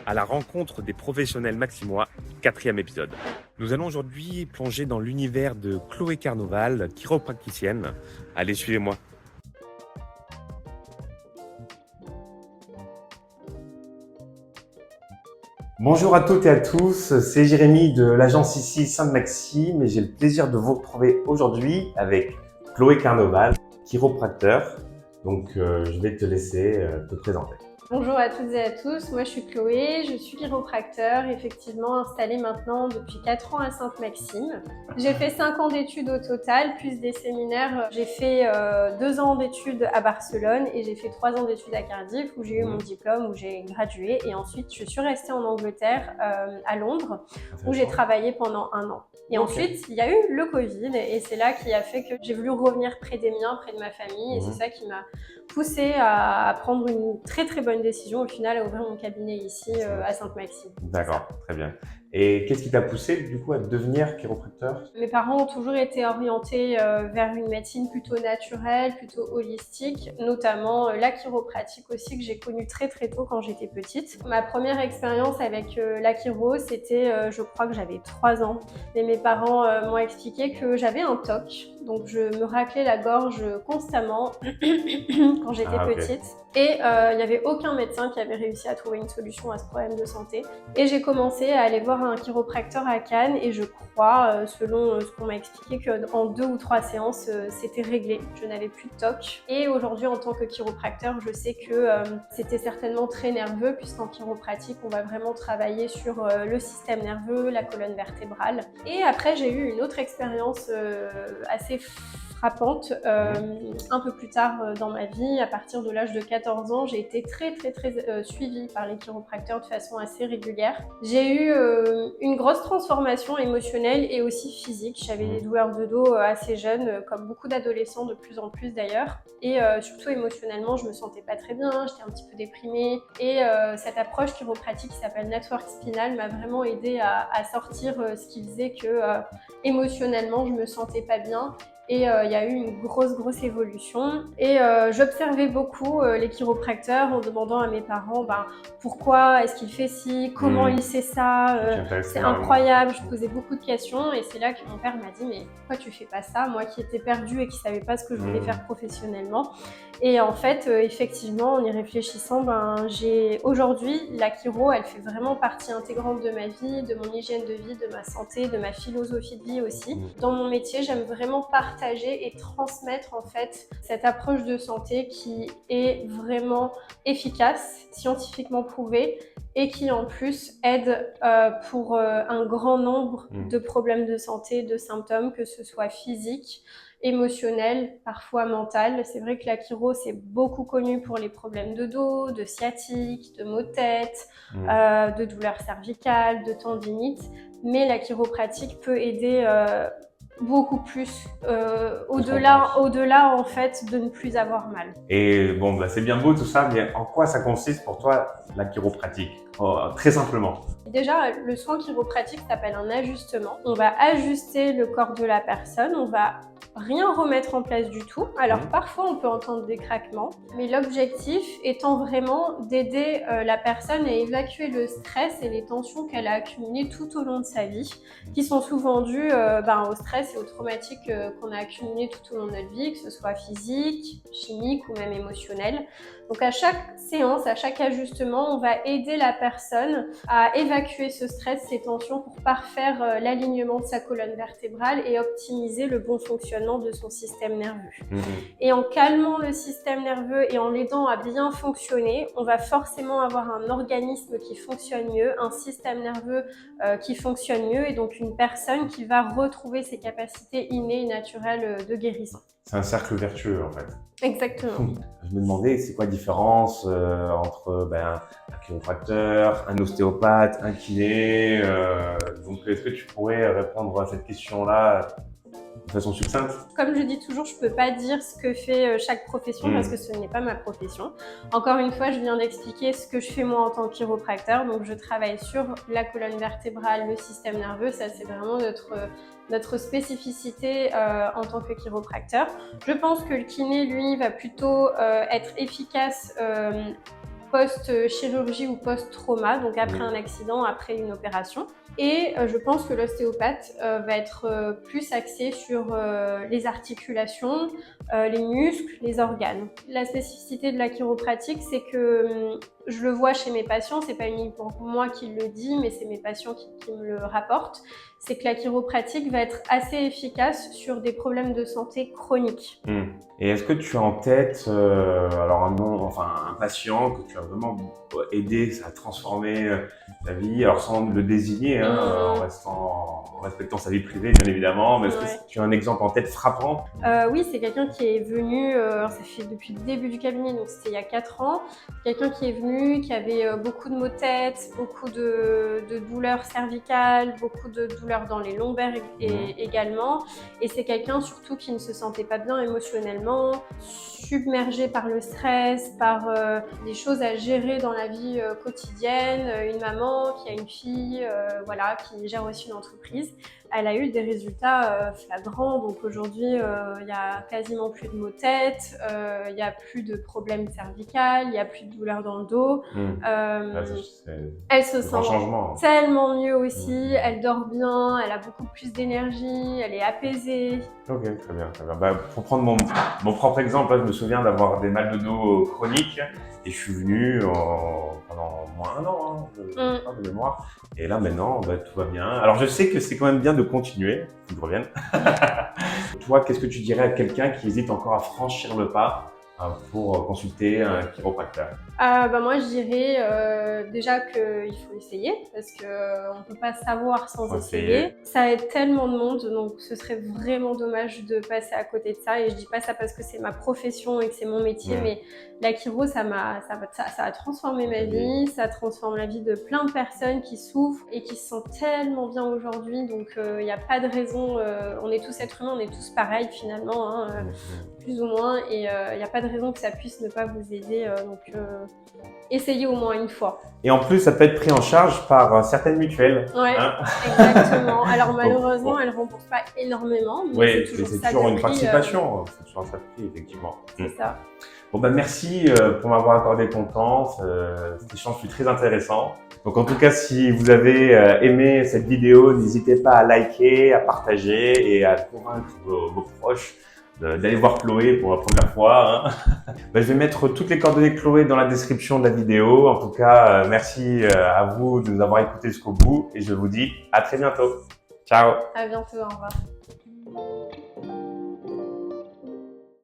à la rencontre des professionnels maximois, 4e épisode. Nous allons aujourd'hui plonger dans l'univers de Chloé Carnoval, chiropracticienne. Allez, suivez-moi. Bonjour à toutes et à tous, c'est Jérémy de l'agence ici Sainte-Maxime et j'ai le plaisir de vous retrouver aujourd'hui avec Chloé Carnoval, chiropracteur. Donc je vais te laisser te présenter. Bonjour à toutes et à tous, moi je suis Chloé, je suis chiropracteur, effectivement installée maintenant depuis 4 ans à Sainte-Maxime. J'ai fait 5 ans d'études au total, plus des séminaires. J'ai fait 2 ans d'études à Barcelone et j'ai fait 3 ans d'études à Cardiff où j'ai eu mon diplôme, où j'ai gradué. Et ensuite je suis restée en Angleterre, à Londres, où j'ai travaillé pendant 1 an. Et ensuite, il y a eu le Covid et c'est là qui a fait que j'ai voulu revenir près des miens, près de ma famille. Et c'est ça qui m'a poussée à prendre une très très bonne décision au final, à ouvrir mon cabinet ici à Sainte-Maxime. D'accord, très bien. Et qu'est-ce qui t'a poussé du coup à devenir chiropracteur? Mes parents ont toujours été orientés vers une médecine plutôt naturelle, plutôt holistique, notamment la chiropratique aussi que j'ai connue très très tôt quand j'étais petite. Ma première expérience avec la chiro, c'était, je crois que j'avais 3 ans. Et mes parents m'ont expliqué que j'avais un TOC, donc je me raclais la gorge constamment quand j'étais petite. Et il n'y avait aucun médecin qui avait réussi à trouver une solution à ce problème de santé. Et j'ai commencé à aller voir un chiropracteur à Cannes et je crois, selon ce qu'on m'a expliqué, qu'en 2 ou 3 séances, c'était réglé. Je n'avais plus de TOC. Et aujourd'hui, en tant que chiropracteur, je sais que c'était certainement très nerveux puisqu'en chiropratique, on va vraiment travailler sur le système nerveux, la colonne vertébrale. Et après, j'ai eu une autre expérience assez frappante un peu plus tard dans ma vie. À partir de l'âge de 14 ans, j'ai été très suivie par les chiropracteurs de façon assez régulière. J'ai eu une grosse transformation émotionnelle et aussi physique. J'avais des douleurs de dos assez jeunes, comme beaucoup d'adolescents de plus en plus d'ailleurs. Et surtout émotionnellement, je me sentais pas très bien, j'étais un petit peu déprimée. Et cette approche chiropratique qui s'appelle Network Spinal m'a vraiment aidée à sortir ce qui faisait que émotionnellement, je me sentais pas bien. Et il y a eu une grosse évolution. Et j'observais beaucoup les chiropracteurs en demandant à mes parents pourquoi est-ce qu'il fait ci, comment il sait ça, c'est incroyable. Je posais beaucoup de questions et c'est là que mon père m'a dit mais pourquoi tu fais pas ça? Moi qui étais perdue et qui savais pas ce que je voulais faire professionnellement. Et en fait, effectivement, en y réfléchissant, aujourd'hui, la chiro, elle fait vraiment partie intégrante de ma vie, de mon hygiène de vie, de ma santé, de ma philosophie de vie aussi. Dans mon métier, j'aime vraiment partager et transmettre en fait cette approche de santé qui est vraiment efficace, scientifiquement prouvée et qui en plus aide pour un grand nombre de problèmes de santé, de symptômes, que ce soit physique, émotionnel, parfois mental. C'est vrai que la chiro, c'est beaucoup connu pour les problèmes de dos, de sciatique, de maux de tête, de douleurs cervicales, de tendinite. Mais la chiropratique peut aider beaucoup plus, au-delà en fait de ne plus avoir mal. Et bon, c'est bien beau tout ça, mais en quoi ça consiste pour toi la chiropratique? Très simplement. Déjà, le soin chiropratique s'appelle un ajustement. On va ajuster le corps de la personne, on va rien remettre en place du tout. Alors parfois on peut entendre des craquements, mais l'objectif étant vraiment d'aider la personne à évacuer le stress et les tensions qu'elle a accumulées tout au long de sa vie, qui sont souvent dues au stress et aux traumatiques qu'on a accumulés tout au long de notre vie, que ce soit physique, chimique ou même émotionnel. Donc à chaque séance, à chaque ajustement, on va aider la personne à évacuer ce stress, ces tensions pour parfaire l'alignement de sa colonne vertébrale et optimiser le bon fonctionnement de son système nerveux. Et en calmant le système nerveux et en l'aidant à bien fonctionner, on va forcément avoir un organisme qui fonctionne mieux, un système nerveux qui fonctionne mieux et donc une personne qui va retrouver ses capacités innées et naturelles de guérison. C'est un cercle vertueux en fait. Exactement. Je me demandais, c'est quoi la différence entre un chiropracteur, un ostéopathe, un kiné donc est-ce que tu pourrais répondre à cette question-là de façon succincte? Comme je dis toujours, je ne peux pas dire ce que fait chaque profession parce que ce n'est pas ma profession. Encore une fois, je viens d'expliquer ce que je fais moi en tant que chiropracteur. Donc, je travaille sur la colonne vertébrale, le système nerveux. Ça, c'est vraiment notre spécificité en tant que chiropracteur. Je pense que le kiné, lui, va plutôt être efficace post-chirurgie ou post-trauma, donc après un accident, après une opération. Et je pense que l'ostéopathe va être plus axé sur les articulations, les muscles, les organes. La spécificité de la chiropratique, c'est que je le vois chez mes patients, c'est pas uniquement moi qui le dis, mais c'est mes patients qui me le rapportent, c'est que la chiropratique va être assez efficace sur des problèmes de santé chroniques. Et est-ce que tu as en tête alors un patient que tu as vraiment aidé à transformer ta vie, alors sans le désigner, en respectant sa vie privée bien évidemment, mais est-ce que tu as un exemple en tête frappant? Oui, c'est quelqu'un qui est venu, ça fait depuis le début du cabinet, donc c'était il y a 4 ans, quelqu'un qui est venu, qui avait beaucoup de maux de tête, beaucoup de douleurs cervicales, beaucoup de douleurs dans les lombaires également, et c'est quelqu'un surtout qui ne se sentait pas bien émotionnellement, submergé par le stress, par des choses à gérer dans la vie quotidienne, une maman qui a une fille, voilà, qui gère aussi une entreprise. Elle a eu des résultats flagrants, donc aujourd'hui il y a quasiment plus de maux de tête, il y a plus de problèmes cervicales, il y a plus de douleurs dans le dos. Elle se sent tellement mieux aussi, elle dort bien, elle a beaucoup plus d'énergie, elle est apaisée. Ok, très bien, très bien. Bah, pour prendre mon propre exemple, là, je me souviens d'avoir des mal de dos chroniques et je suis venu pendant moins un an de mémoire. Et là maintenant, bah, tout va bien. Alors je sais que c'est quand même bien de continuer, faut que je revienne. Toi, qu'est-ce que tu dirais à quelqu'un qui hésite encore à franchir le pas pour consulter un chiropracteur? Moi je dirais déjà qu'il faut essayer parce qu'on ne peut pas savoir sans essayer. Ça aide tellement de monde, donc ce serait vraiment dommage de passer à côté de ça. Et je dis pas ça parce que c'est ma profession et que c'est mon métier, mais la chiro, ça a transformé ma vie, ça transforme la vie de plein de personnes qui souffrent et qui se sentent tellement bien aujourd'hui. Donc il n'y a pas de raison, on est tous êtres humains, on est tous pareils finalement, plus ou moins, et il n'y a pas de raison que ça puisse ne pas vous aider. Essayez au moins une fois. Et en plus, ça peut être pris en charge par certaines mutuelles. Oui, exactement. Alors malheureusement, elles ne remboursent pas énormément, mais c'est toujours une participation. C'est toujours ça de prix, effectivement. C'est ça. Bon, bah, merci pour m'avoir accordé ton temps. Cet échange fut très intéressant. Donc en tout cas, si vous avez aimé cette vidéo, n'hésitez pas à liker, à partager et à convaincre vos proches d'aller voir Chloé pour la première fois. Je vais mettre toutes les coordonnées de Chloé dans la description de la vidéo. En tout cas, merci à vous de nous avoir écoutés jusqu'au bout et je vous dis à très bientôt. Ciao. À bientôt, au revoir.